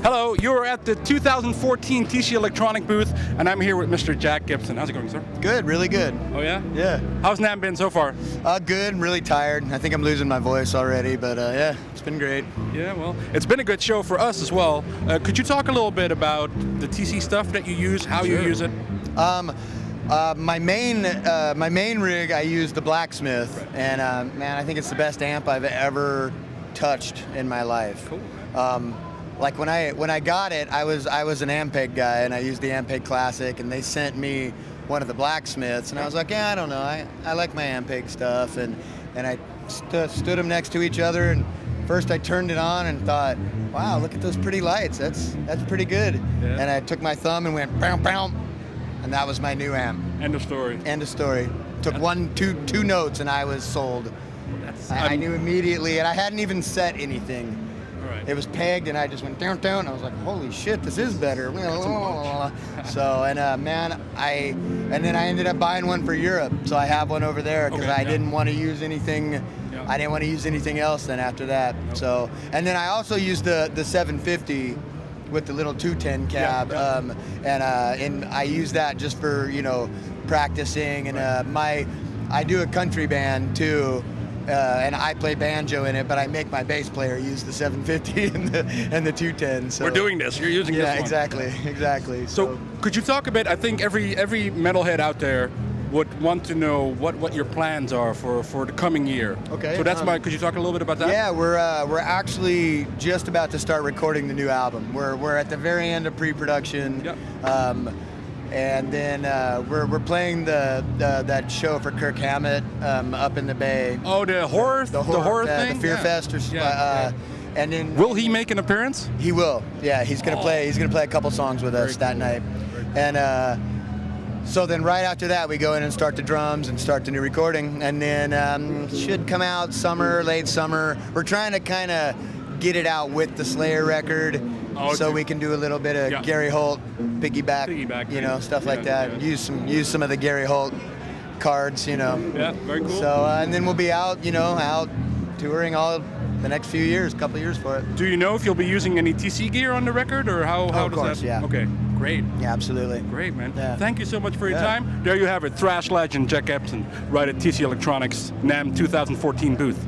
Hello, you are at the 2014 TC Electronic booth, and I'm here with Mr. Jack Gibson. How's it going, sir? Good, really good. Oh yeah? Yeah. How's Namm been so far? Good, I'm really tired. I think I'm losing my voice already, but yeah, it's been great. Yeah, well, it's been a good show for us as well. Could you talk a little bit about the TC stuff that you use, how you use it? My main rig, I use the Blacksmith, Right. and man, I think it's the best amp I've ever touched in my life. Cool. Like when I got it, I was an Ampeg guy, and I used the Ampeg Classic, and they sent me one of the Blacksmiths, and I was like, yeah, I don't know, I like my Ampeg stuff, and I stood them next to each other, and first I turned it on and thought, wow, look at those pretty lights, that's pretty good. Yeah. And I took my thumb and went pow pow, and that was my new amp. End of story. End of story. Took two notes and I was sold. I knew immediately, and I hadn't even set anything. All right. It was pegged, and I just went down, down. I was like, "Holy shit, this is better!" So, and man, and then I ended up buying one for Europe. So I have one over there because I didn't want to use anything. Yeah. I didn't want to use anything else. Then after that, Nope. so and then I also used the 750 with the little 210 cab, and I use that just for practicing. And I do a country band too. And I play banjo in it, but I make my bass player use the 750 and the 210. So We're doing this. You're using this one. Yeah, exactly. So could you talk a bit? I think every metalhead out there would want to know what your plans are for the coming year. Okay. So that's could you talk a little bit about that? Yeah, we're actually just about to start recording the new album. We're at the very end of pre-production. Yep. And then we're playing that show for Kirk Hammett up in the Bay. Oh, the horror thing? The Fear Fest, and then Will he make an appearance? he will. Yeah, he's gonna play. He's gonna play a couple songs with us that night, and so then right after that we go in and start the drums and start the new recording, and then should come out late summer. We're trying to kind of get it out with the Slayer record. Oh, okay. So we can do a little bit of Gary Holt piggyback, stuff like that. Yeah. Use some of the Gary Holt cards, Yeah, very cool. So and then we'll be out touring all the next few years, couple of years for it. Do you know if you'll be using any TC gear on the record, or how of does course, that? yeah. Okay, great. Yeah, absolutely. Great, man. Yeah. Thank you so much for your Yeah. time. There you have it, thrash legend Jack Gibson, right at TC Electronics Namm 2014 booth.